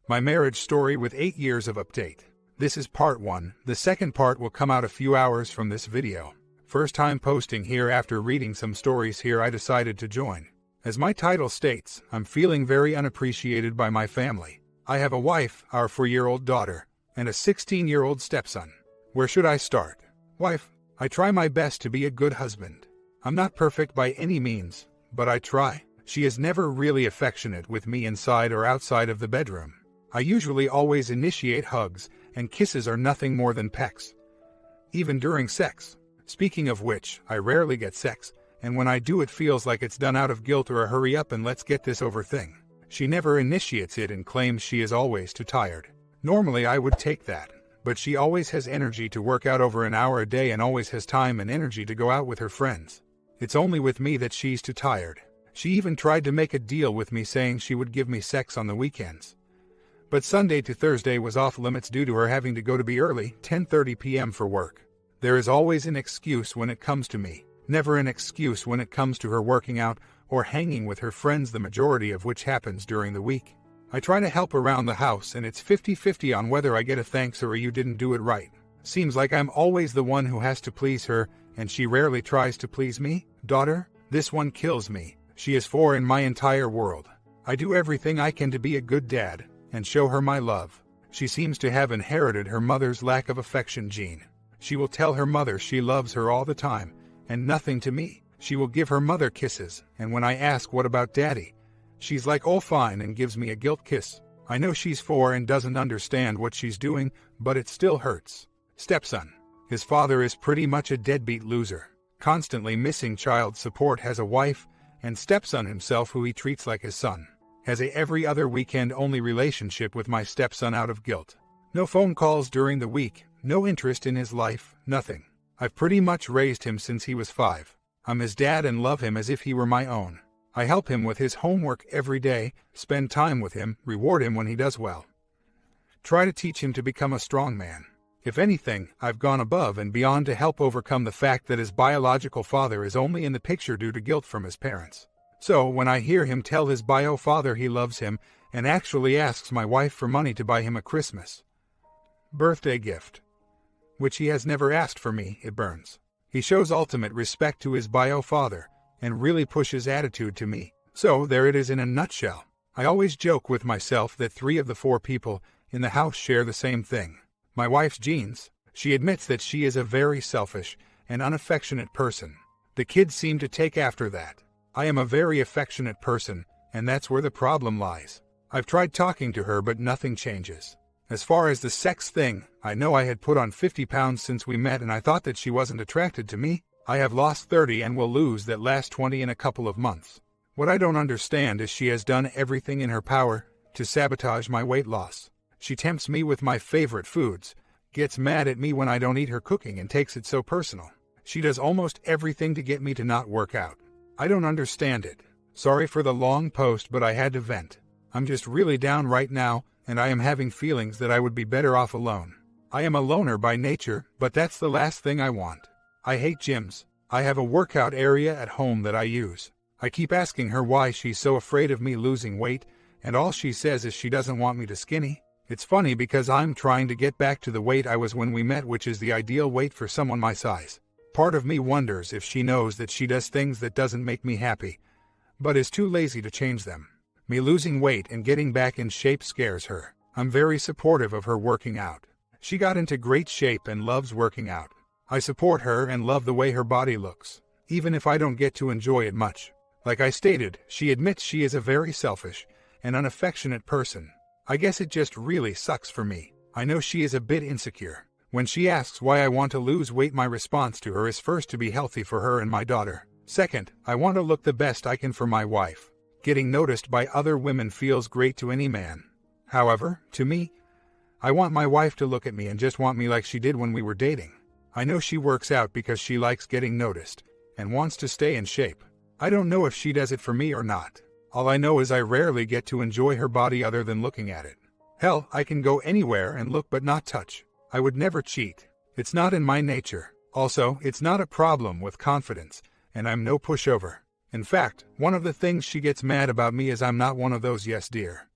My marriage story with 8 years of update. This is part 1. The second part will come out a few hours from this video. First time posting here after reading some stories here I decided to join. As my title states, I'm feeling very unappreciated by my family. I have a wife, our 4-year-old daughter, and a 16-year-old stepson. Where should I start? Wife, I try my best to be a good husband. I'm not perfect by any means, but I try. She is never really affectionate with me inside or outside of the bedroom. I usually always initiate hugs, and kisses are nothing more than pecks. Even during sex. Speaking of which, I rarely get sex, and when I do it feels like it's done out of guilt or a hurry up and let's get this over thing. She never initiates it and claims she is always too tired. Normally I would take that, but she always has energy to work out over an hour a day and always has time and energy to go out with her friends. It's only with me that she's too tired. She even tried to make a deal with me saying she would give me sex on the weekends. But Sunday to Thursday was off limits due to her having to go to bed early, 10:30 p.m. for work. There is always an excuse when it comes to me, never an excuse when it comes to her working out or hanging with her friends, the majority of which happens during the week. I try to help around the house and it's 50-50 on whether I get a thanks or a you didn't do it right. Seems like I'm always the one who has to please her and she rarely tries to please me. Daughter, this one kills me. She is 4 in my entire world. I do everything I can to be a good dad and show her my love. She seems to have inherited her mother's lack of affection gene. She will tell her mother she loves her all the time, and nothing to me. She will give her mother kisses, and when I ask what about daddy, she's like oh fine and gives me a guilt kiss. I know she's 4 and doesn't understand what she's doing, but it still hurts. Stepson. His father is pretty much a deadbeat loser, constantly missing child support, has a wife, and stepson himself who he treats like his son. Has a every other weekend only relationship with my stepson out of guilt. No phone calls during the week, no interest in his life, nothing. I've pretty much raised him since he was 5. I'm his dad and love him as if he were my own. I help him with his homework every day, spend time with him, reward him when he does well. Try to teach him to become a strong man. If anything, I've gone above and beyond to help overcome the fact that his biological father is only in the picture due to guilt from his parents. So when I hear him tell his bio father he loves him and actually asks my wife for money to buy him a Christmas birthday gift, which he has never asked for me, it burns. He shows ultimate respect to his bio father and really pushes attitude to me. So there it is in a nutshell. I always joke with myself that 3 of the 4 people in the house share the same thing. My wife's genes. She admits that she is a very selfish and unaffectionate person. The kids seem to take after that. I am a very affectionate person, and that's where the problem lies. I've tried talking to her but nothing changes. As far as the sex thing, I know I had put on 50 pounds since we met and I thought that she wasn't attracted to me. I have lost 30 and will lose that last 20 in a couple of months. What I don't understand is she has done everything in her power to sabotage my weight loss. She tempts me with my favorite foods, gets mad at me when I don't eat her cooking and takes it so personal. She does almost everything to get me to not work out. I don't understand it. Sorry for the long post, but I had to vent. I'm just really down right now, and I am having feelings that I would be better off alone. I am a loner by nature, but that's the last thing I want. I hate gyms. I have a workout area at home that I use. I keep asking her why she's so afraid of me losing weight, and all she says is she doesn't want me to skinny. It's funny because I'm trying to get back to the weight I was when we met, which is the ideal weight for someone my size. Part of me wonders if she knows that she does things that doesn't make me happy, but is too lazy to change them. Me losing weight and getting back in shape scares her. I'm very supportive of her working out. She got into great shape and loves working out. I support her and love the way her body looks, even if I don't get to enjoy it much. Like I stated, she admits she is a very selfish and unaffectionate person. I guess it just really sucks for me. I know she is a bit insecure. When she asks why I want to lose weight, my response to her is first to be healthy for her and my daughter. Second, I want to look the best I can for my wife. Getting noticed by other women feels great to any man. However, to me, I want my wife to look at me and just want me like she did when we were dating. I know she works out because she likes getting noticed and wants to stay in shape. I don't know if she does it for me or not. All I know is I rarely get to enjoy her body other than looking at it. Hell, I can go anywhere and look but not touch. I would never cheat. It's not in my nature. Also, it's not a problem with confidence, and I'm no pushover. In fact, one of the things she gets mad about me is I'm not one of those yes dear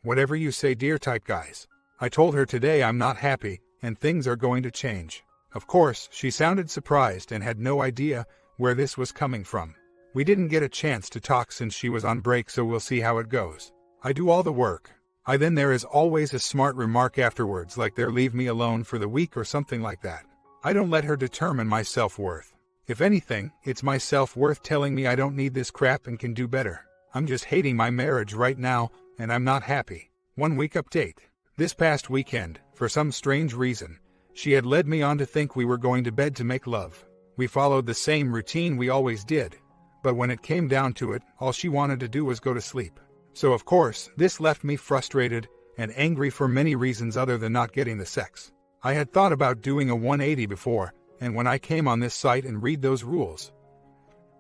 Whatever you say, dear type guys. I told her today I'm not happy, and things are going to change. Of course, she sounded surprised and had no idea where this was coming from. We didn't get a chance to talk since she was on break, so we'll see how it goes. I do all the work. Then there is always a smart remark afterwards, like they'll leave me alone for the week or something like that. I don't let her determine my self-worth. If anything, it's my self-worth telling me I don't need this crap and can do better. I'm just hating my marriage right now, and I'm not happy. 1 week update. This past weekend, for some strange reason, she had led me on to think we were going to bed to make love. We followed the same routine we always did, but when it came down to it, all she wanted to do was go to sleep. So of course, this left me frustrated and angry for many reasons other than not getting the sex. I had thought about doing a 180 before, and when I came on this site and read those rules,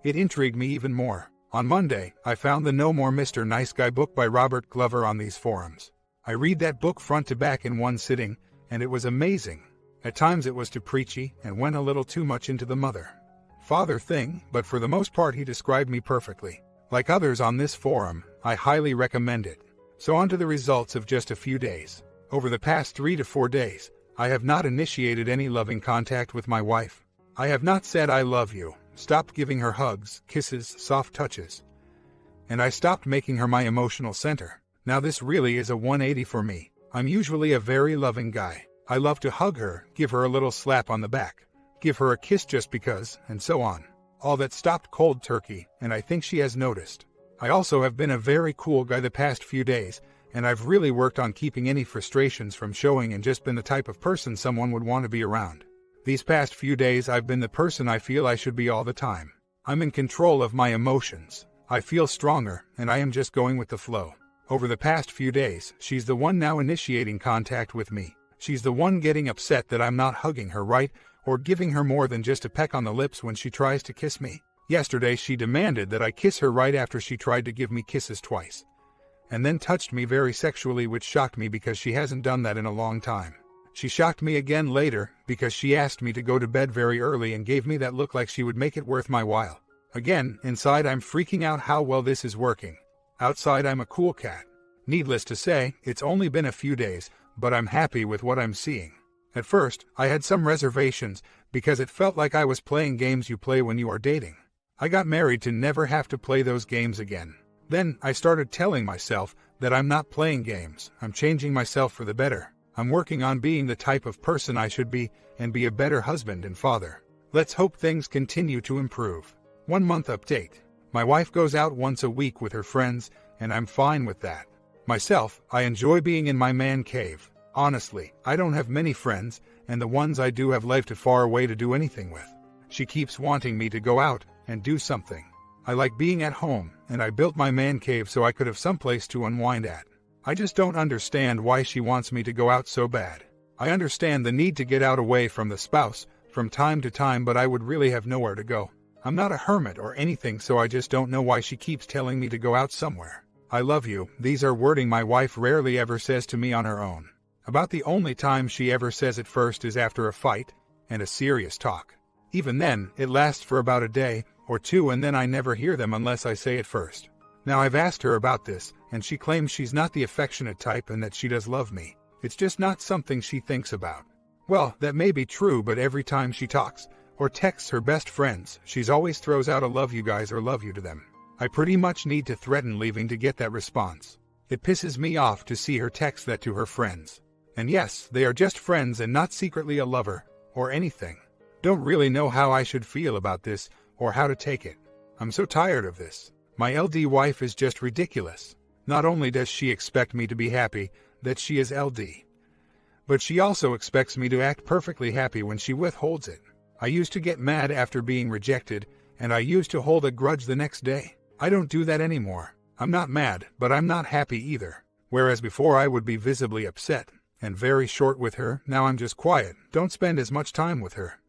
it intrigued me even more. On Monday, I found the No More Mr. Nice Guy book by Robert Glover on these forums. I read that book front to back in one sitting, and it was amazing. At times it was too preachy and went a little too much into the mother-father thing, but for the most part he described me perfectly. Like others on this forum, I highly recommend it. So on to the results of just a few days. Over the past 3 to 4 days, I have not initiated any loving contact with my wife. I have not said I love you, stopped giving her hugs, kisses, soft touches. And I stopped making her my emotional center. Now this really is a 180 for me. I'm usually a very loving guy. I love to hug her, give her a little slap on the back, give her a kiss just because, and so on. All that stopped cold turkey, and I think she has noticed. I also have been a very cool guy the past few days, and I've really worked on keeping any frustrations from showing and just been the type of person someone would want to be around. These past few days I've been the person I feel I should be all the time. I'm in control of my emotions. I feel stronger, and I am just going with the flow. Over the past few days, she's the one now initiating contact with me. She's the one getting upset that I'm not hugging her right, or giving her more than just a peck on the lips when she tries to kiss me. Yesterday she demanded that I kiss her right after she tried to give me kisses twice, and then touched me very sexually, which shocked me because she hasn't done that in a long time. She shocked me again later because she asked me to go to bed very early and gave me that look like she would make it worth my while. Again, inside I'm freaking out how well this is working. Outside I'm a cool cat. Needless to say, it's only been a few days, but I'm happy with what I'm seeing. At first, I had some reservations because it felt like I was playing games you play when you are dating. I got married to never have to play those games again. Then I started telling myself that I'm not playing games. I'm changing myself for the better. I'm working on being the type of person I should be and be a better husband and father. Let's hope things continue to improve. 1 month update. My wife goes out once a week with her friends, and I'm fine with that. Myself, I enjoy being in my man cave. Honestly, I don't have many friends, and the ones I do have live too far away to do anything with. She keeps wanting me to go out and do something. I like being at home, and I built my man cave so I could have someplace to unwind at. I just don't understand why she wants me to go out so bad. I understand the need to get out away from the spouse from time to time, but I would really have nowhere to go. I'm not a hermit or anything, so I just don't know why she keeps telling me to go out somewhere. I love you. These are wording my wife rarely ever says to me on her own. About the only time she ever says it first is after a fight and a serious talk. Even then, it lasts for about a day or two, and then I never hear them unless I say it first. Now I've asked her about this, and she claims she's not the affectionate type and that she does love me. It's just not something she thinks about. Well, that may be true, but every time she talks or texts her best friends, she's always throws out a love you guys or love you to them. I pretty much need to threaten leaving to get that response. It pisses me off to see her text that to her friends. And yes, they are just friends and not secretly a lover or anything. Don't really know how I should feel about this or how to take it. I'm so tired of this. My LD wife is just ridiculous. Not only does she expect me to be happy that she is LD, but she also expects me to act perfectly happy when she withholds it. I used to get mad after being rejected, and I used to hold a grudge the next day. I don't do that anymore. I'm not mad, but I'm not happy either. Whereas before I would be visibly upset and very short with her, now I'm just quiet, don't spend as much time with her,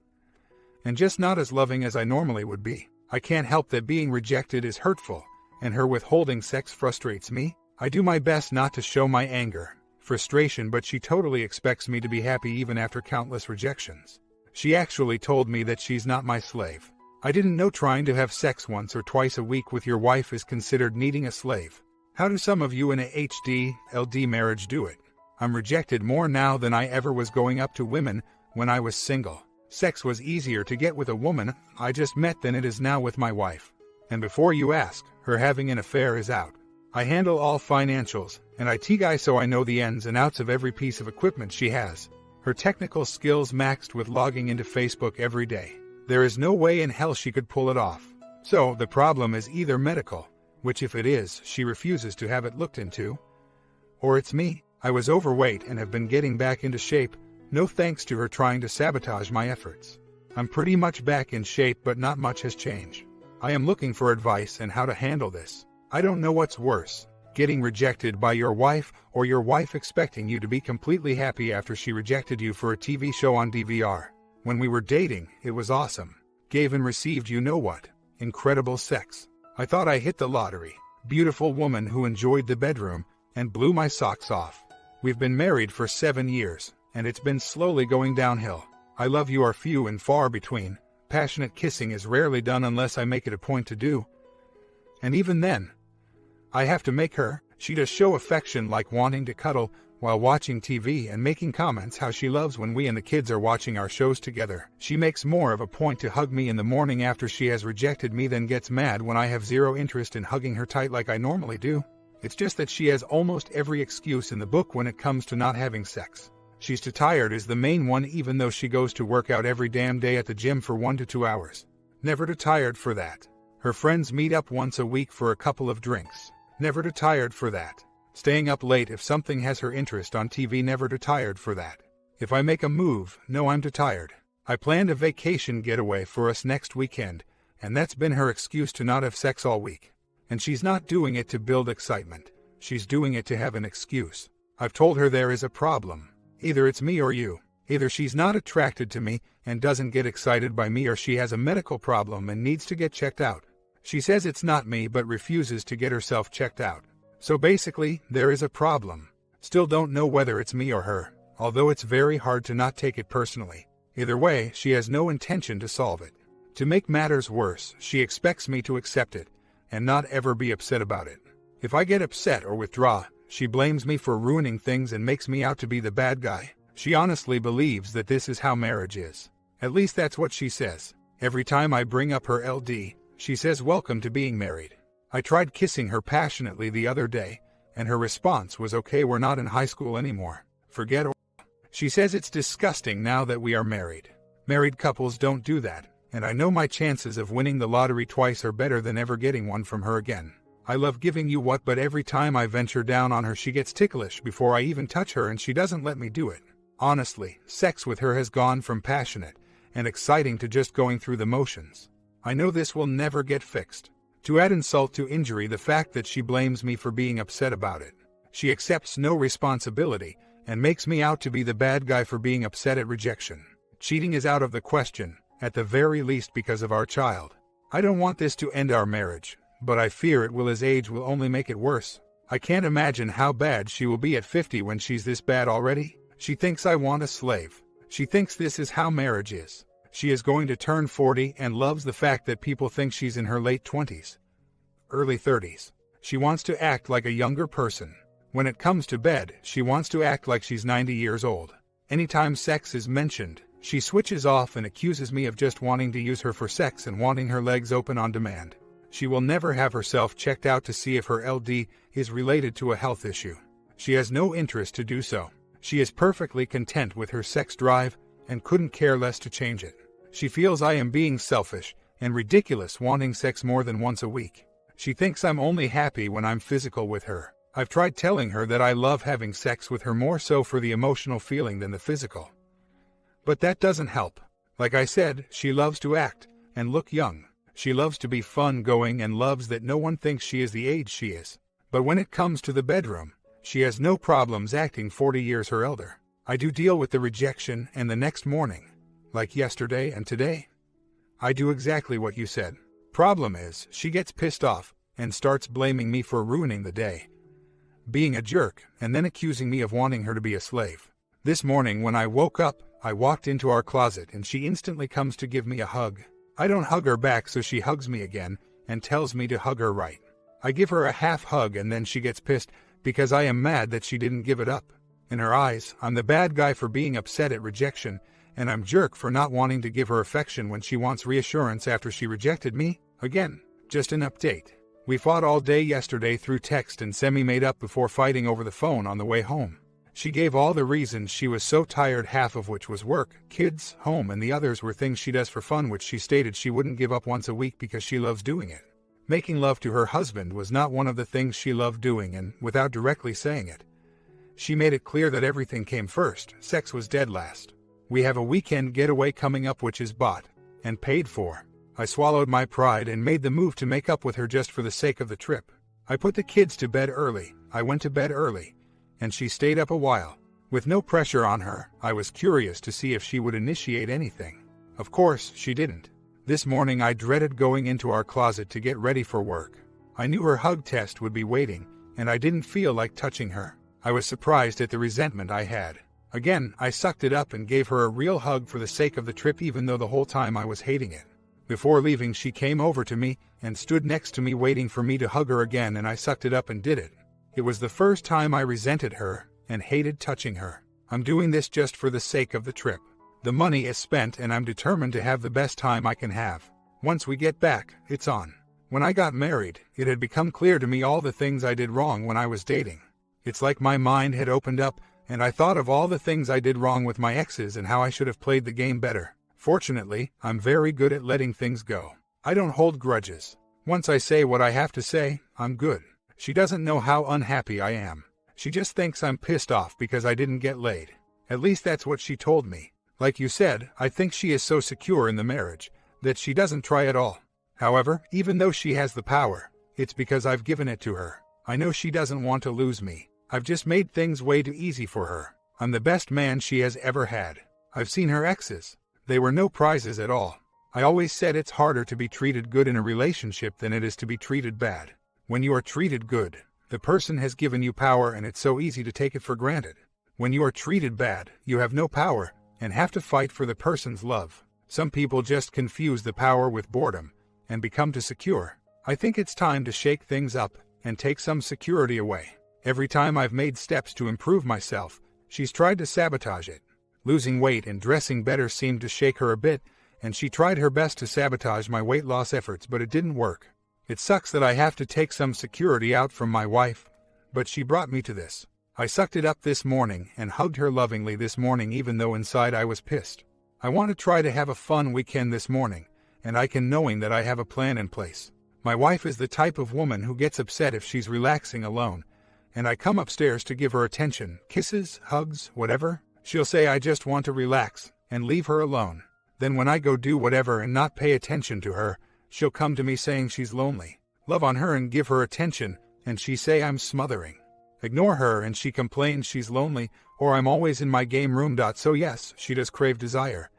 and just not as loving as I normally would be. I can't help that being rejected is hurtful, and her withholding sex frustrates me. I do my best not to show my anger, frustration, but she totally expects me to be happy even after countless rejections. She actually told me that she's not my slave. I didn't know trying to have sex once or twice a week with your wife is considered needing a slave. How do some of you in a HDLD marriage do it? I'm rejected more now than I ever was going up to women when I was single. Sex was easier to get with a woman I just met than it is now with my wife. And before you ask, her having an affair is out. I handle all financials, and IT guy, so I know the ins and outs of every piece of equipment she has. Her technical skills maxed with logging into Facebook every day. There is no way in hell she could pull it off. So the problem is either medical, which if it is, she refuses to have it looked into, or it's me. I was overweight and have been getting back into shape, no thanks to her trying to sabotage my efforts. I'm pretty much back in shape, but not much has changed. I am looking for advice on how to handle this. I don't know what's worse, getting rejected by your wife or your wife expecting you to be completely happy after she rejected you for a TV show on DVR. When we were dating, it was awesome. Gave and received you know what. Incredible sex. I thought I hit the lottery. Beautiful woman who enjoyed the bedroom and blew my socks off. We've been married for 7 years, and it's been slowly going downhill. I love you are few and far between. Passionate kissing is rarely done unless I make it a point to do. And even then, I have to make her. She does show affection, like wanting to cuddle while watching TV and making comments how she loves when we and the kids are watching our shows together. She makes more of a point to hug me in the morning after she has rejected me than gets mad when I have zero interest in hugging her tight like I normally do. It's just that she has almost every excuse in the book when it comes to not having sex. She's too tired is the main one, even though she goes to work out every damn day at the gym for 1 to 2 hours. Never too tired for that. Her friends meet up once a week for a couple of drinks. Never too tired for that. Staying up late if something has her interest on TV. Never too tired for that. If I make a move, no, I'm too tired. I planned a vacation getaway for us next weekend, and that's been her excuse to not have sex all week. And she's not doing it to build excitement. She's doing it to have an excuse. I've told her there is a problem. Either it's me or you. Either she's not attracted to me and doesn't get excited by me, or she has a medical problem and needs to get checked out. She says it's not me but refuses to get herself checked out. So basically, there is a problem. Still don't know whether it's me or her, although it's very hard to not take it personally. Either way, she has no intention to solve it. To make matters worse, she expects me to accept it and not ever be upset about it. If I get upset or withdraw, she blames me for ruining things and makes me out to be the bad guy. She honestly believes that this is how marriage is. At least that's what she says. Every time I bring up her LD, she says welcome to being married. I tried kissing her passionately the other day, and her response was okay, we're not in high school anymore. Forget or. She says it's disgusting now that we are married. Married couples don't do that, and I know my chances of winning the lottery twice are better than ever getting one from her again. I love giving you what, but every time I venture down on her she gets ticklish before I even touch her, and she doesn't let me do it. Honestly, sex with her has gone from passionate and exciting to just going through the motions. I know this will never get fixed. To add insult to injury, the fact that she blames me for being upset about it. She accepts no responsibility and makes me out to be the bad guy for being upset at rejection. Cheating is out of the question, at the very least because of our child. I don't want this to end our marriage, but I fear it will, as age will only make it worse. I can't imagine how bad she will be at 50 when she's this bad already. She thinks I want a slave. She thinks this is how marriage is. She is going to turn 40 and loves the fact that people think she's in her late 20s, early 30s. She wants to act like a younger person. When it comes to bed, she wants to act like she's 90 years old. Anytime sex is mentioned, she switches off and accuses me of just wanting to use her for sex and wanting her legs open on demand. She will never have herself checked out to see if her LD is related to a health issue. She has no interest to do so. She is perfectly content with her sex drive and couldn't care less to change it. She feels I am being selfish and ridiculous wanting sex more than once a week. She thinks I'm only happy when I'm physical with her. I've tried telling her that I love having sex with her more so for the emotional feeling than the physical. But that doesn't help. Like I said, she loves to act and look young. She loves to be fun-going and loves that no one thinks she is the age she is. But when it comes to the bedroom, she has no problems acting 40 years her elder. I do deal with the rejection, and the next morning, like yesterday and today, I do exactly what you said. Problem is, she gets pissed off and starts blaming me for ruining the day, being a jerk, and then accusing me of wanting her to be a slave. This morning when I woke up, I walked into our closet and she instantly comes to give me a hug. I don't hug her back, so she hugs me again and tells me to hug her right. I give her a half hug and then she gets pissed because I am mad that she didn't give it up. In her eyes, I'm the bad guy for being upset at rejection, and I'm jerk for not wanting to give her affection when she wants reassurance after she rejected me. Again, just an update. We fought all day yesterday through text and semi-made up before fighting over the phone on the way home. She gave all the reasons she was so tired, half of which was work, kids, home, and the others were things she does for fun, which she stated she wouldn't give up once a week because she loves doing it. Making love to her husband was not one of the things she loved doing, and without directly saying it, she made it clear that everything came first, sex was dead last. We have a weekend getaway coming up which is bought and paid for. I swallowed my pride and made the move to make up with her just for the sake of the trip. I put the kids to bed early, I went to bed early, and she stayed up a while. With no pressure on her, I was curious to see if she would initiate anything. Of course, she didn't. This morning I dreaded going into our closet to get ready for work. I knew her hug test would be waiting, and I didn't feel like touching her. I was surprised at the resentment I had. Again, I sucked it up and gave her a real hug for the sake of the trip, even though the whole time I was hating it. Before leaving, she came over to me and stood next to me waiting for me to hug her again, and I sucked it up and did it. It was the first time I resented her and hated touching her. I'm doing this just for the sake of the trip. The money is spent and I'm determined to have the best time I can have. Once we get back, it's on. When I got married, it had become clear to me all the things I did wrong when I was dating. It's like my mind had opened up and I thought of all the things I did wrong with my exes and how I should have played the game better. Fortunately, I'm very good at letting things go. I don't hold grudges. Once I say what I have to say, I'm good. She doesn't know how unhappy I am. She just thinks I'm pissed off because I didn't get laid. At least that's what she told me. Like you said, I think she is so secure in the marriage that she doesn't try at all. However, even though she has the power, it's because I've given it to her. I know she doesn't want to lose me. I've just made things way too easy for her. I'm the best man she has ever had. I've seen her exes. They were no prizes at all. I always said it's harder to be treated good in a relationship than it is to be treated bad. When you are treated good, the person has given you power and it's so easy to take it for granted. When you are treated bad, you have no power and have to fight for the person's love. Some people just confuse the power with boredom and become too secure. I think it's time to shake things up and take some security away. Every time I've made steps to improve myself, she's tried to sabotage it. Losing weight and dressing better seemed to shake her a bit, and she tried her best to sabotage my weight loss efforts, but it didn't work. It sucks that I have to take some security out from my wife, but she brought me to this. I sucked it up this morning and hugged her lovingly this morning, even though inside I was pissed. I want to try to have a fun weekend this morning, and I can, knowing that I have a plan in place. My wife is the type of woman who gets upset if she's relaxing alone, and I come upstairs to give her attention, kisses, hugs, whatever. She'll say I just want to relax and leave her alone. Then when I go do whatever and not pay attention to her, she'll come to me saying she's lonely. Love on her and give her attention, and she say I'm smothering. Ignore her and she complains she's lonely, or I'm always in my game room. So yes, she does crave desire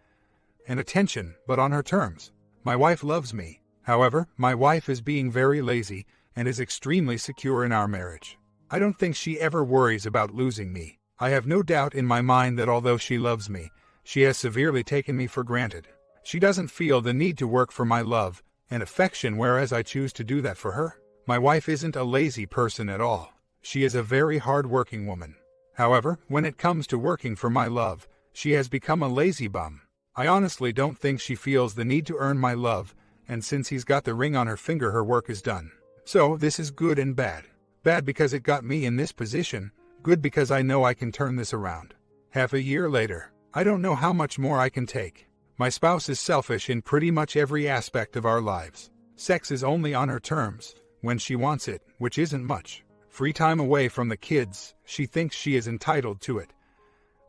and attention, but on her terms. My wife loves me. However, my wife is being very lazy and is extremely secure in our marriage. I don't think she ever worries about losing me. I have no doubt in my mind that although she loves me, she has severely taken me for granted. She doesn't feel the need to work for my love and affection, whereas I choose to do that for her. My wife isn't a lazy person at all. She is a very hard-working woman. However, when it comes to working for my love, she has become a lazy bum. I honestly don't think she feels the need to earn my love, and since he's got the ring on her finger, her work is done. So this is good and bad. Bad because it got me in this position, good because I know I can turn this around. Half a year later, I don't know how much more I can take. My spouse is selfish in pretty much every aspect of our lives. Sex is only on her terms, when she wants it, which isn't much. Free time away from the kids, she thinks she is entitled to it.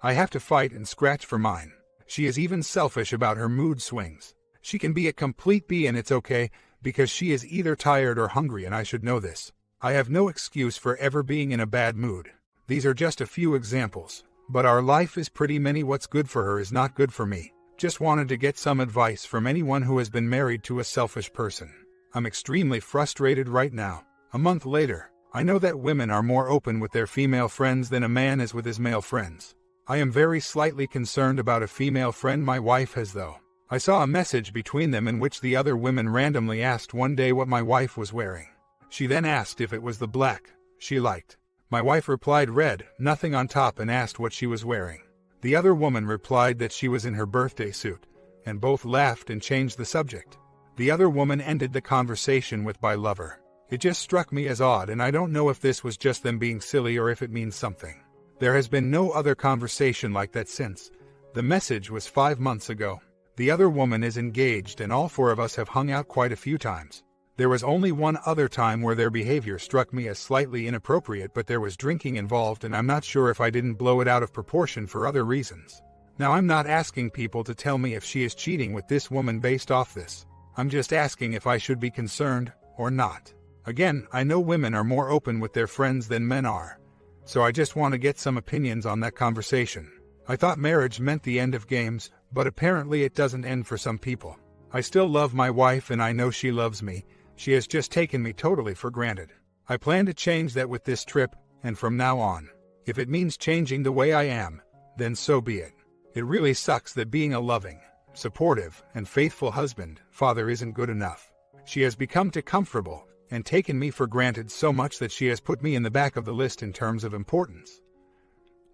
I have to fight and scratch for mine. She is even selfish about her mood swings. She can be a complete bee and it's okay, because she is either tired or hungry, and I should know this. I have no excuse for ever being in a bad mood. These are just a few examples, but our life is pretty many. What's good for her is not good for me. Just wanted to get some advice from anyone who has been married to a selfish person. I'm extremely frustrated right now. A month later, I know that women are more open with their female friends than a man is with his male friends. I am very slightly concerned about a female friend my wife has, though. I saw a message between them in which the other women randomly asked one day what my wife was wearing. She then asked if it was the black she liked. My wife replied red, nothing on top, and asked what she was wearing. The other woman replied that she was in her birthday suit, and both laughed and changed the subject. The other woman ended the conversation with "bye lover." It just struck me as odd, and I don't know if this was just them being silly or if it means something. There has been no other conversation like that since. The message was 5 months ago. The other woman is engaged, and all 4 of us have hung out quite a few times. There was only one other time where their behavior struck me as slightly inappropriate, but there was drinking involved, and I'm not sure if I didn't blow it out of proportion for other reasons. Now, I'm not asking people to tell me if she is cheating with this woman based off this. I'm just asking if I should be concerned or not. Again, I know women are more open with their friends than men are, so I just want to get some opinions on that conversation. I thought marriage meant the end of games, but apparently it doesn't end for some people. I still love my wife, and I know she loves me. She has just taken me totally for granted. I plan to change that with this trip, and from now on. If it means changing the way I am, then so be it. It really sucks that being a loving, supportive, and faithful husband, father isn't good enough. She has become too comfortable and taken me for granted so much that she has put me in the back of the list in terms of importance.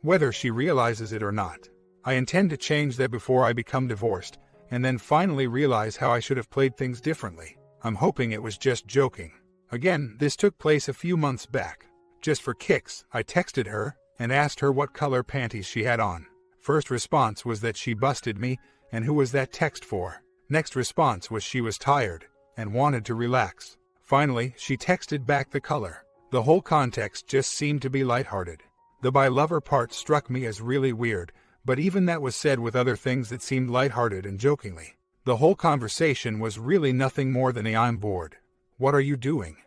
Whether she realizes it or not, I intend to change that before I become divorced, and then finally realize how I should have played things differently. I'm hoping it was just joking. Again, this took place a few months back. Just for kicks, I texted her and asked her what color panties she had on. First response was that she busted me, and who was that text for? Next response was she was tired and wanted to relax. Finally, she texted back the color. The whole context just seemed to be lighthearted. The "bye lover" part struck me as really weird, but even that was said with other things that seemed lighthearted and jokingly. The whole conversation was really nothing more than a "I'm bored. What are you doing?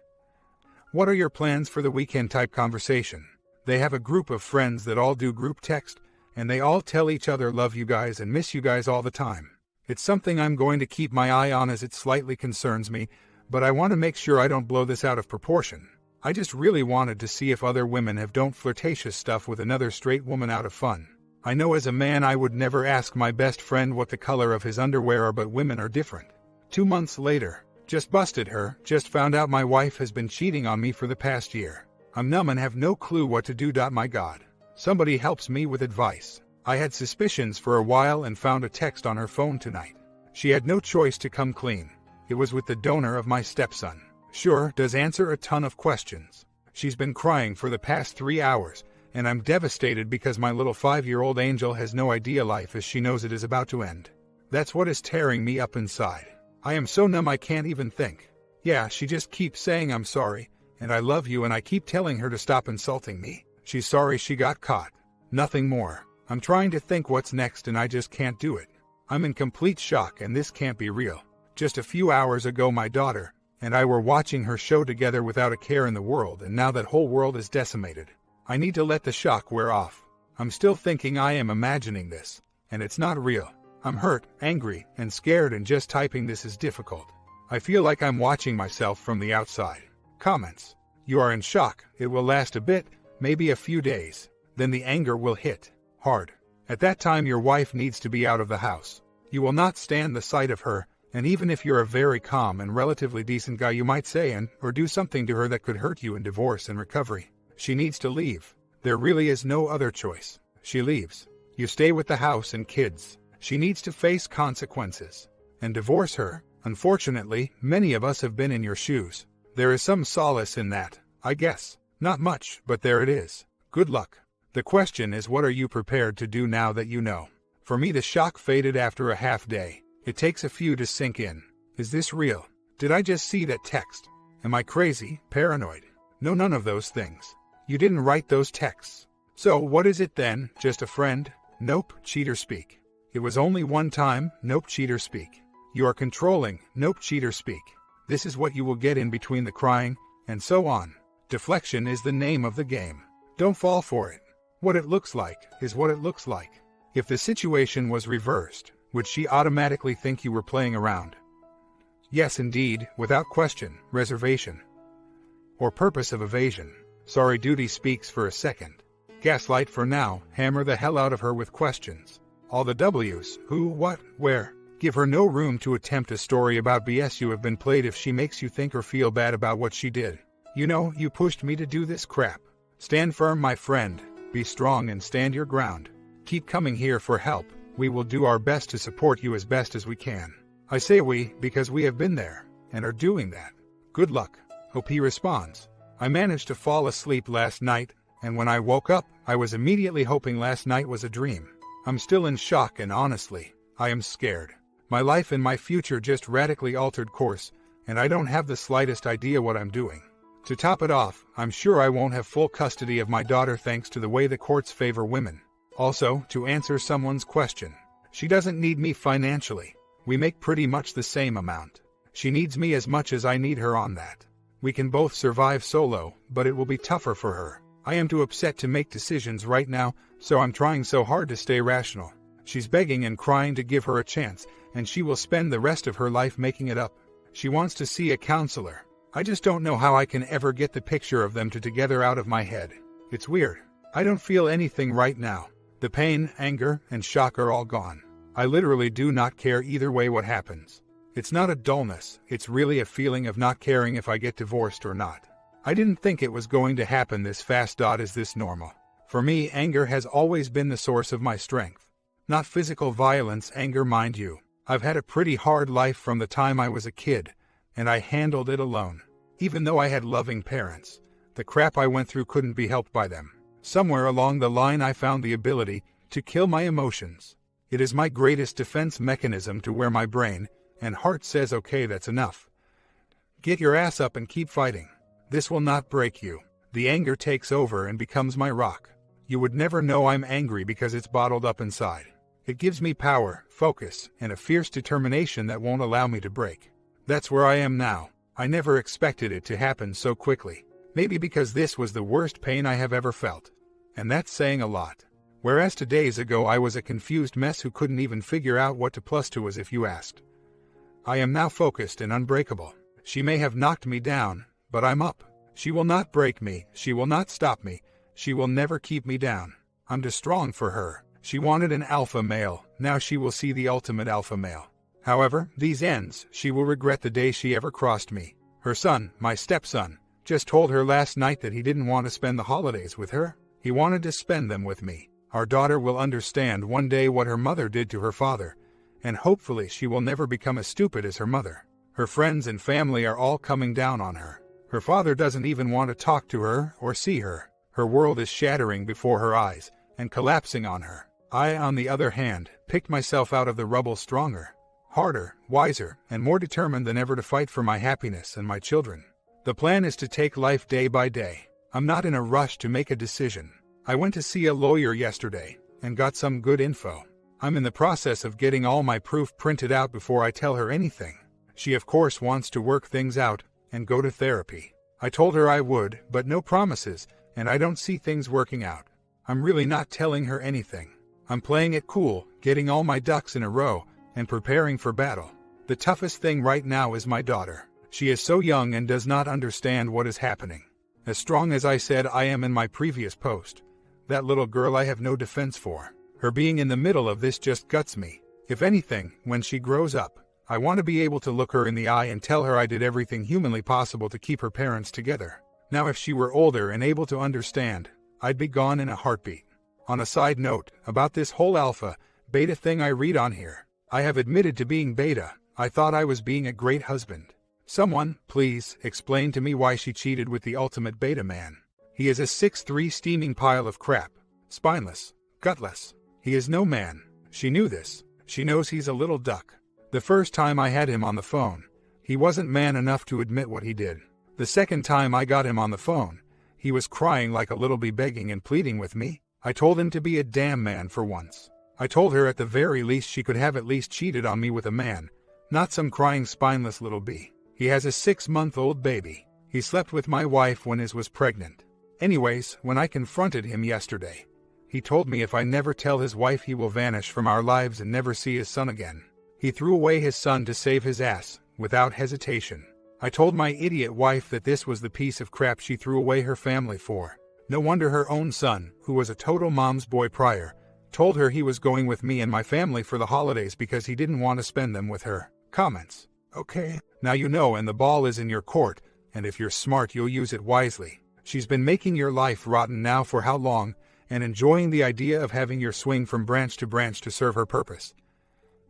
What are your plans for the weekend" type conversation. They have a group of friends that all do group text, and they all tell each other "love you guys" and "miss you guys" all the time. It's something I'm going to keep my eye on, as it slightly concerns me, but I want to make sure I don't blow this out of proportion. I just really wanted to see if other women have done flirtatious stuff with another straight woman out of fun. I know as a man I would never ask my best friend what the color of his underwear are, but women are different. 2 months later, just busted her, just found out my wife has been cheating on me for the past year. I'm numb and have no clue what to do. My God. Somebody helps me with advice. I had suspicions for a while and found a text on her phone tonight. She had no choice to come clean. It was with the donor of my stepson. Sure does answer a ton of questions. She's been crying for the past 3 hours, and I'm devastated because my little 5-year-old angel has no idea life as she knows it is about to end. That's what is tearing me up inside. I am so numb I can't even think. Yeah, she just keeps saying "I'm sorry," and "I love you," and I keep telling her to stop insulting me. She's sorry she got caught. Nothing more. I'm trying to think what's next and I just can't do it. I'm in complete shock, and this can't be real. Just a few hours ago my daughter and I were watching her show together without a care in the world, and now that whole world is decimated. I need to let the shock wear off. I'm still thinking I am imagining this, and it's not real. I'm hurt, angry, and scared, and just typing this is difficult. I feel like I'm watching myself from the outside. Comments. You are in shock. It will last a bit, maybe a few days. Then the anger will hit hard. At that time your wife needs to be out of the house. You will not stand the sight of her, and even if you're a very calm and relatively decent guy, you might say or do something to her that could hurt you in divorce and recovery. She needs to leave. There really is no other choice. She leaves. You stay with the house and kids. She needs to face consequences. And divorce her. Unfortunately, many of us have been in your shoes. There is some solace in that, I guess. Not much, but there it is. Good luck. The question is, what are you prepared to do now that you know? For me, the shock faded after a half day. It takes a few to sink in. Is this real? Did I just see that text? Am I crazy, paranoid? No, none of those things. You didn't write those texts. So what is it then? Just a friend? Nope, cheater speak. It was only one time. Nope, cheater speak. You are controlling. Nope, cheater speak. This is what you will get in between the crying, and so on. Deflection is the name of the game. Don't fall for it. What it looks like is what it looks like. If the situation was reversed, would she automatically think you were playing around? Yes, indeed, without question, reservation, or purpose of evasion. Sorry, duty speaks for a second. Gaslight for now, hammer the hell out of her with questions. All the W's, who, what, where. Give her no room to attempt a story about BS you have been played if she makes you think or feel bad about what she did. You know, you pushed me to do this crap. Stand firm, my friend. Be strong and stand your ground. Keep coming here for help. We will do our best to support you as best as we can. I say we because we have been there and are doing that. Good luck. Hope he responds. I managed to fall asleep last night, and when I woke up, I was immediately hoping last night was a dream. I'm still in shock, and honestly, I am scared. My life and my future just radically altered course, and I don't have the slightest idea what I'm doing. To top it off, I'm sure I won't have full custody of my daughter thanks to the way the courts favor women. Also, to answer someone's question, she doesn't need me financially. We make pretty much the same amount. She needs me as much as I need her on that. We can both survive solo, but it will be tougher for her. I am too upset to make decisions right now, so I'm trying so hard to stay rational. She's begging and crying to give her a chance, and she will spend the rest of her life making it up. She wants to see a counselor. I just don't know how I can ever get the picture of them two together out of my head. It's weird. I don't feel anything right now. The pain, anger, and shock are all gone. I literally do not care either way what happens. It's not a dullness, it's really a feeling of not caring if I get divorced or not. I didn't think it was going to happen this fast. Is this normal? For me, anger has always been the source of my strength. Not physical violence, anger, mind you. I've had a pretty hard life from the time I was a kid, and I handled it alone. Even though I had loving parents, the crap I went through couldn't be helped by them. Somewhere along the line I found the ability to kill my emotions. It is my greatest defense mechanism to where my brain and heart says, okay, that's enough. Get your ass up and keep fighting. This will not break you. The anger takes over and becomes my rock. You would never know I'm angry because it's bottled up inside. It gives me power, focus, and a fierce determination that won't allow me to break. That's where I am now. I never expected it to happen so quickly. Maybe because this was the worst pain I have ever felt. And that's saying a lot. Whereas 2 days ago I was a confused mess who couldn't even figure out what to plus two as if you asked. I am now focused and unbreakable. She may have knocked me down, but I'm up. She will not break me, she will not stop me, she will never keep me down. I'm too strong for her. She wanted an alpha male, now she will see the ultimate alpha male. However, these ends, she will regret the day she ever crossed me. Her son, my stepson, just told her last night that he didn't want to spend the holidays with her. He wanted to spend them with me. Our daughter will understand one day what her mother did to her father, and hopefully she will never become as stupid as her mother. Her friends and family are all coming down on her. Her father doesn't even want to talk to her or see her. Her world is shattering before her eyes and collapsing on her. I, on the other hand, picked myself out of the rubble stronger, harder, wiser, and more determined than ever to fight for my happiness and my children. The plan is to take life day by day. I'm not in a rush to make a decision. I went to see a lawyer yesterday and got some good info. I'm in the process of getting all my proof printed out before I tell her anything. She of course wants to work things out and go to therapy. I told her I would, but no promises, and I don't see things working out. I'm really not telling her anything. I'm playing it cool, getting all my ducks in a row, and preparing for battle. The toughest thing right now is my daughter. She is so young and does not understand what is happening. As strong as I said I am in my previous post, that little girl I have no defense for. Her being in the middle of this just guts me. If anything, when she grows up, I want to be able to look her in the eye and tell her I did everything humanly possible to keep her parents together. Now if she were older and able to understand, I'd be gone in a heartbeat. On a side note, about this whole alpha, beta thing I read on here, I have admitted to being beta. I thought I was being a great husband. Someone, please, explain to me why she cheated with the ultimate beta man. He is a 6'3" steaming pile of crap. Spineless. Gutless. He is no man. She knew this. She knows he's a little duck. The first time I had him on the phone, he wasn't man enough to admit what he did. The second time I got him on the phone, he was crying like a little bee begging and pleading with me. I told him to be a damn man for once. I told her at the very least she could have at least cheated on me with a man, not some crying spineless little bee. He has a 6-month-old baby. He slept with my wife when his was pregnant. Anyways, when I confronted him yesterday, he told me if I never tell his wife he will vanish from our lives and never see his son again. He threw away his son to save his ass, without hesitation. I told my idiot wife that this was the piece of crap she threw away her family for. No wonder her own son, who was a total mom's boy prior, told her he was going with me and my family for the holidays because he didn't want to spend them with her. Comments. Okay, now you know and the ball is in your court, and if you're smart you'll use it wisely. She's been making your life rotten now for how long, and enjoying the idea of having your swing from branch to serve her purpose,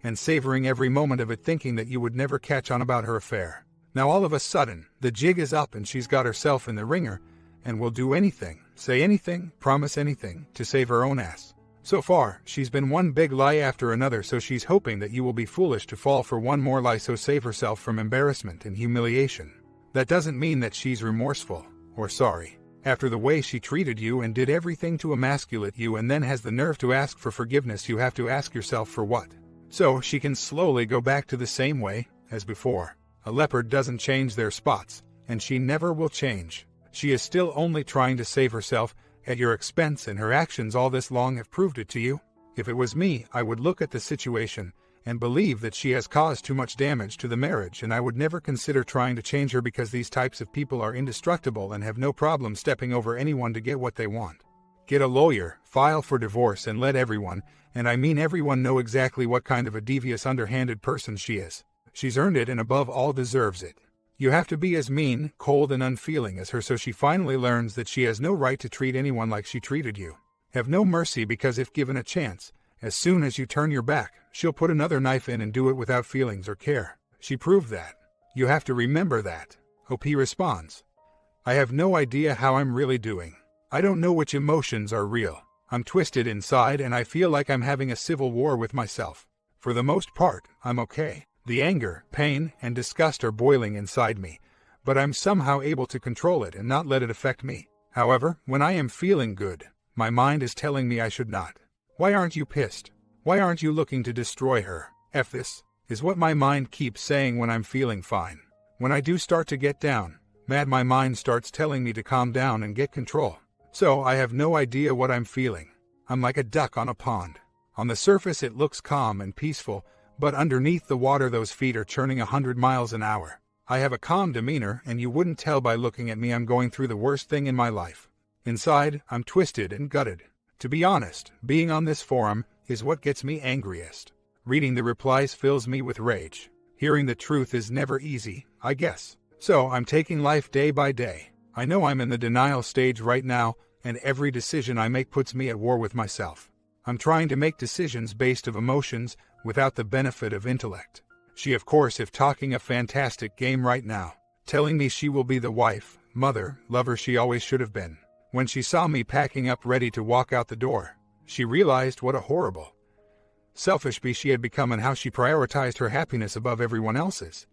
and savoring every moment of it, thinking that you would never catch on about her affair. Now all of a sudden, the jig is up and she's got herself in the ringer, and will do anything, say anything, promise anything, to save her own ass. So far, she's been one big lie after another, so she's hoping that you will be foolish to fall for one more lie, so save herself from embarrassment and humiliation. That doesn't mean that she's remorseful or sorry after the way she treated you and did everything to emasculate you, and then has the nerve to ask for forgiveness. You have to ask yourself, for what? So she can slowly go back to the same way as before. A leopard doesn't change their spots, and she never will change. She is still only trying to save herself at your expense, and her actions all this long have proved it to you. If it was me, I would look at the situation and believe that she has caused too much damage to the marriage, and I would never consider trying to change her, because these types of people are indestructible and have no problem stepping over anyone to get what they want. Get a lawyer, file for divorce, and let everyone, and I mean everyone, know exactly what kind of a devious, underhanded person she is. She's earned it and above all deserves it. You have to be as mean, cold, and unfeeling as her, so she finally learns that she has no right to treat anyone like she treated you. Have no mercy, because if given a chance, as soon as you turn your back, she'll put another knife in and do it without feelings or care. She proved that. You have to remember that. OP responds, I have no idea how I'm really doing. I don't know which emotions are real. I'm twisted inside and I feel like I'm having a civil war with myself. For the most part, I'm okay. The anger, pain, and disgust are boiling inside me, but I'm somehow able to control it and not let it affect me. However, when I am feeling good, my mind is telling me I should not. Why aren't you pissed? Why aren't you looking to destroy her? F this, is what my mind keeps saying when I'm feeling fine. When I do start to get down, mad, my mind starts telling me to calm down and get control. So I have no idea what I'm feeling. I'm like a duck on a pond. On the surface it looks calm and peaceful, but underneath the water those feet are churning 100 miles an hour. I have a calm demeanor, and you wouldn't tell by looking at me I'm going through the worst thing in my life. Inside, I'm twisted and gutted. To be honest, being on this forum is what gets me angriest. Reading the replies fills me with rage. Hearing the truth is never easy, I guess. So I'm taking life day by day. I know I'm in the denial stage right now, and every decision I make puts me at war with myself. I'm trying to make decisions based of emotions without the benefit of intellect. She, of course, is talking a fantastic game right now, telling me she will be the wife, mother, lover she always should have been. When she saw me packing up ready to walk out the door, she realized what a horrible, selfish beast she had become, and how she prioritized her happiness above everyone else's,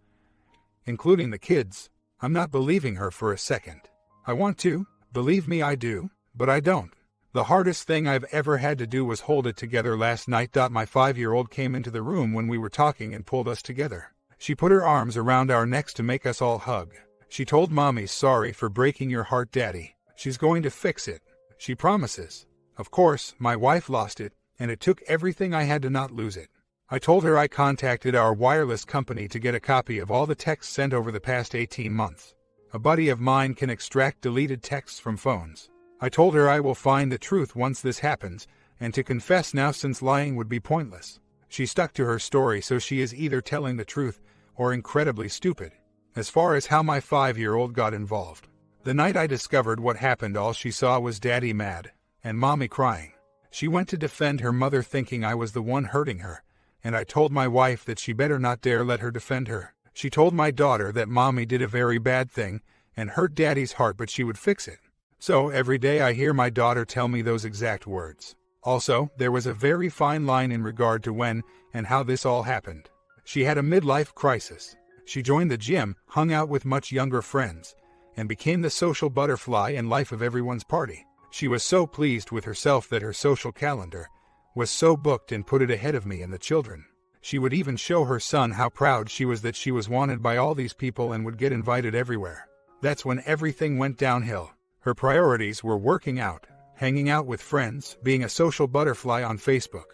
including the kids. I'm not believing her for a second. I want to, believe me I do, but I don't. The hardest thing I've ever had to do was hold it together last night. My 5-year-old came into the room when we were talking and pulled us together. She put her arms around our necks to make us all hug. She told Mommy, sorry for breaking your heart, Daddy. She's going to fix it. She promises. Of course, my wife lost it, and it took everything I had to not lose it. I told her I contacted our wireless company to get a copy of all the texts sent over the past 18 months. A buddy of mine can extract deleted texts from phones. I told her I will find the truth once this happens, and to confess now, since lying would be pointless. She stuck to her story, so she is either telling the truth or incredibly stupid. As far as how my 5-year-old got involved, the night I discovered what happened, all she saw was Daddy mad and Mommy crying. She went to defend her mother, thinking I was the one hurting her, and I told my wife that she better not dare let her defend her. She told my daughter that Mommy did a very bad thing and hurt Daddy's heart, but she would fix it. So every day I hear my daughter tell me those exact words. Also, there was a very fine line in regard to when and how this all happened. She had a midlife crisis. She joined the gym, hung out with much younger friends, and became the social butterfly in life of everyone's party. She was so pleased with herself that her social calendar was so booked and put it ahead of me and the children. She would even show her son how proud she was that she was wanted by all these people and would get invited everywhere. That's when everything went downhill. Her priorities were working out, hanging out with friends, being a social butterfly on Facebook.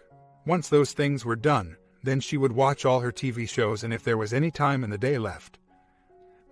Once those things were done, then she would watch all her TV shows, and if there was any time in the day left,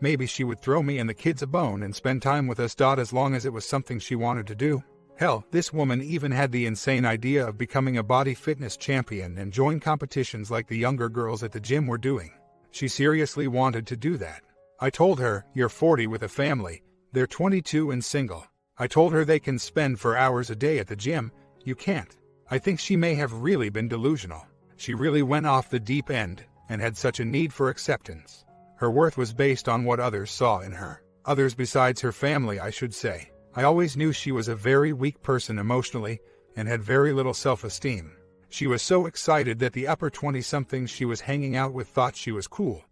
maybe she would throw me and the kids a bone and spend time with us. As long as it was something she wanted to do. Hell, this woman even had the insane idea of becoming a body fitness champion and join competitions like the younger girls at the gym were doing. She seriously wanted to do that. I told her, you're 40 with a family, they're 22 and single. I told her they can spend 4 hours a day at the gym, you can't. I think she may have really been delusional. She really went off the deep end and had such a need for acceptance. Her worth was based on what others saw in her. Others besides her family, I should say. I always knew she was a very weak person emotionally and had very little self-esteem. She was so excited that the upper 20-somethings she was hanging out with thought she was cool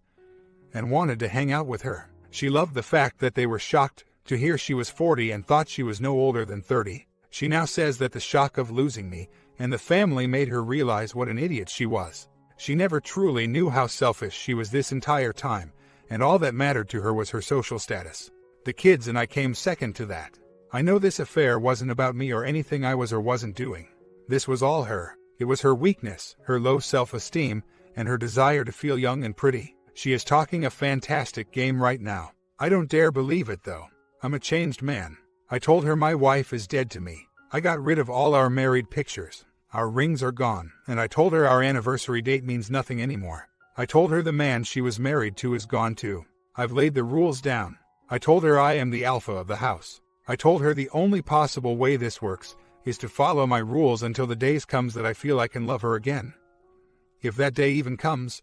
and wanted to hang out with her. She loved the fact that they were shocked to hear she was 40 and thought she was no older than 30. She now says that the shock of losing me and the family made her realize what an idiot she was. She never truly knew how selfish she was this entire time, and all that mattered to her was her social status. The kids and I came second to that. I know this affair wasn't about me or anything I was or wasn't doing. This was all her. It was her weakness, her low self-esteem, and her desire to feel young and pretty. She is talking a fantastic game right now. I don't dare believe it though. I'm a changed man. I told her my wife is dead to me. I got rid of all our married pictures. Our rings are gone, and I told her our anniversary date means nothing anymore. I told her the man she was married to is gone too. I've laid the rules down. I told her I am the alpha of the house. I told her the only possible way this works is to follow my rules until the days comes that I feel I can love her again. If that day even comes.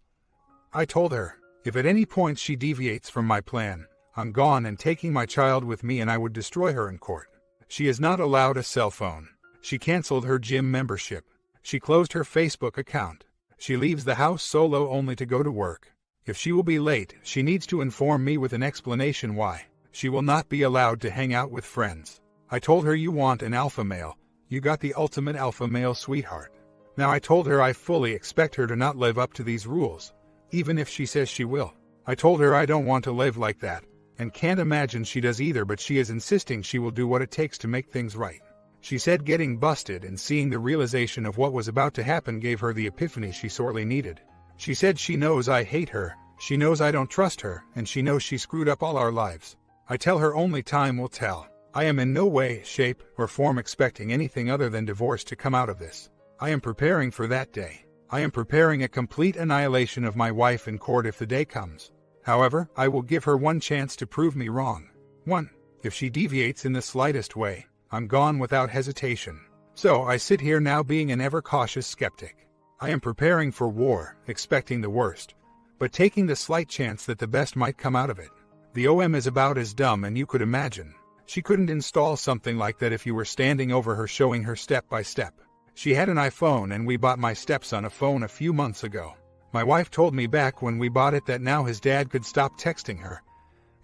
I told her, if at any point she deviates from my plan, I'm gone and taking my child with me and I would destroy her in court. She is not allowed a cell phone. She canceled her gym membership. She closed her Facebook account. She leaves the house solo only to go to work. If she will be late, she needs to inform me with an explanation why. She will not be allowed to hang out with friends. I told her you want an alpha male. You got the ultimate alpha male, sweetheart. Now I told her I fully expect her to not live up to these rules, even if she says she will. I told her I don't want to live like that, and can't imagine she does either, but she is insisting she will do what it takes to make things right. She said getting busted and seeing the realization of what was about to happen gave her the epiphany she sorely needed. She said she knows I hate her, she knows I don't trust her, and she knows she screwed up all our lives. I tell her only time will tell. I am in no way, shape, or form expecting anything other than divorce to come out of this. I am preparing for that day. I am preparing a complete annihilation of my wife in court if the day comes. However, I will give her one chance to prove me wrong. 1. If she deviates in the slightest way, I'm gone without hesitation. So I sit here now being an ever-cautious skeptic. I am preparing for war, expecting the worst, but taking the slight chance that the best might come out of it. The OM is about as dumb as you could imagine. She couldn't install something like that if you were standing over her showing her step by step. She had an iPhone and we bought my stepson a phone a few months ago. My wife told me back when we bought it that now his dad could stop texting her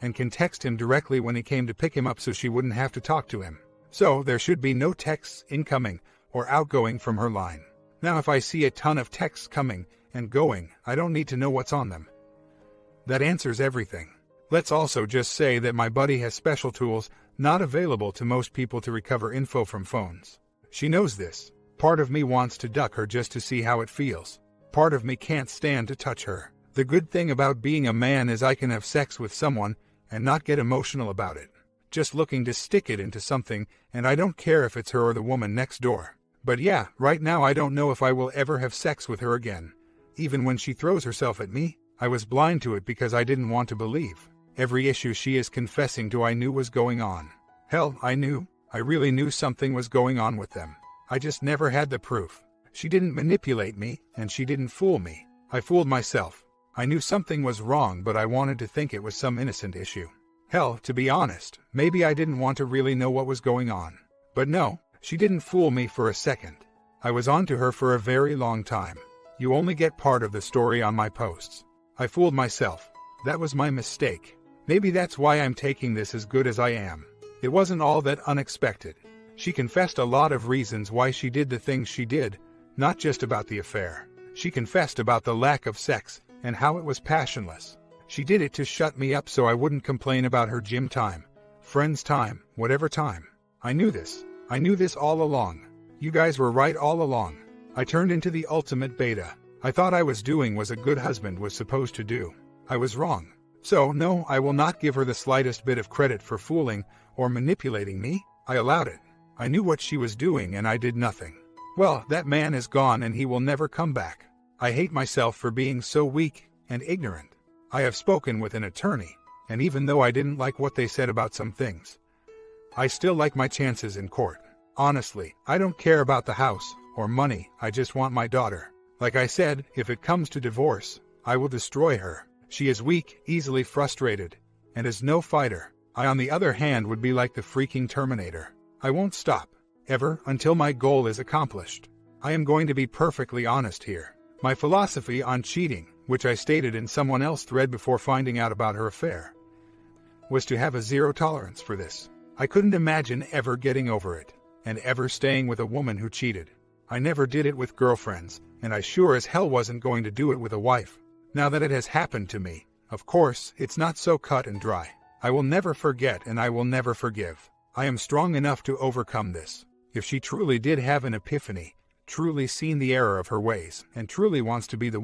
and can text him directly when he came to pick him up so she wouldn't have to talk to him. So there should be no texts incoming or outgoing from her line. Now if I see a ton of texts coming and going, I don't need to know what's on them. That answers everything. Let's also just say that my buddy has special tools not available to most people to recover info from phones. She knows this. Part of me wants to duck her just to see how it feels. Part of me can't stand to touch her. The good thing about being a man is I can have sex with someone and not get emotional about it. Just looking to stick it into something, and I don't care if it's her or the woman next door. But yeah, right now I don't know if I will ever have sex with her again. Even when she throws herself at me, I was blind to it because I didn't want to believe. Every issue she is confessing to I knew was going on. Hell, I knew. I really knew something was going on with them. I just never had the proof. She didn't manipulate me, and she didn't fool me. I fooled myself. I knew something was wrong, but I wanted to think it was some innocent issue. Hell, to be honest, maybe I didn't want to really know what was going on. But no, she didn't fool me for a second. I was on to her for a very long time. You only get part of the story on my posts. I fooled myself. That was my mistake. Maybe that's why I'm taking this as good as I am. It wasn't all that unexpected. She confessed a lot of reasons why she did the things she did, not just about the affair. She confessed about the lack of sex and how it was passionless. She did it to shut me up so I wouldn't complain about her gym time, friends time, whatever time. I knew this. I knew this all along. You guys were right all along. I turned into the ultimate beta. I thought I was doing what a good husband was supposed to do. I was wrong. So no, I will not give her the slightest bit of credit for fooling or manipulating me. I allowed it. I knew what she was doing and I did nothing. Well, that man is gone and he will never come back. I hate myself for being so weak and ignorant. I have spoken with an attorney. And even though I didn't like what they said about some things, I still like my chances in court. Honestly, I don't care about the house or money, I just want my daughter. Like I said, if it comes to divorce, I will destroy her. She is weak, easily frustrated, and is no fighter. I, on the other hand, would be like the freaking Terminator. I won't stop, ever, until my goal is accomplished. I am going to be perfectly honest here. My philosophy on cheating, which I stated in someone else's thread before finding out about her affair, was to have a zero tolerance for this. I couldn't imagine ever getting over it, and ever staying with a woman who cheated. I never did it with girlfriends, and I sure as hell wasn't going to do it with a wife. Now that it has happened to me, of course, it's not so cut and dry. I will never forget and I will never forgive. I am strong enough to overcome this. If she truly did have an epiphany, truly seen the error of her ways, and truly wants to be the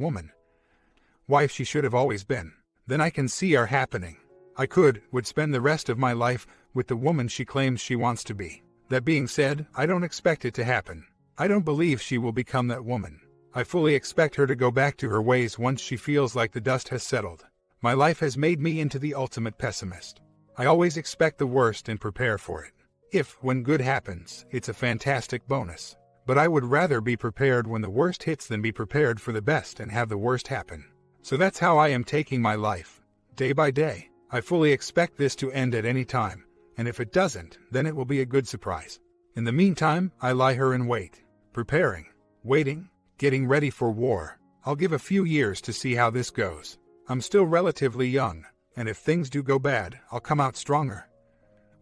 wife she should have always been, then I can see her happening. I would spend the rest of my life with the woman she claims she wants to be. That being said, I don't expect it to happen. I don't believe she will become that woman. I fully expect her to go back to her ways once she feels like the dust has settled. My life has made me into the ultimate pessimist. I always expect the worst and prepare for it. If, when good happens, it's a fantastic bonus. But I would rather be prepared when the worst hits than be prepared for the best and have the worst happen. So that's how I am taking my life, day by day. I fully expect this to end at any time, and if it doesn't, then it will be a good surprise. In the meantime, I lie here in wait, preparing, waiting, getting ready for war. I'll give a few years to see how this goes. I'm still relatively young, and if things do go bad, I'll come out stronger,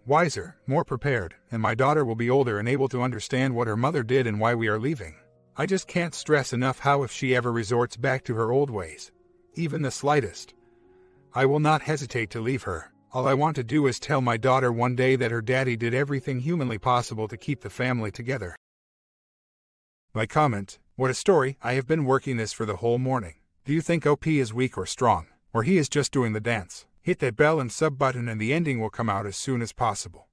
wiser, more prepared, and my daughter will be older and able to understand what her mother did and why we are leaving. I just can't stress enough how if she ever resorts back to her old ways, even the slightest, I will not hesitate to leave her. All I want to do is tell my daughter one day that her daddy did everything humanly possible to keep the family together. My comment: what a story. I have been working this for the whole morning. Do you think OP is weak or strong? Or he is just doing the dance? Hit that bell and sub button and the ending will come out as soon as possible.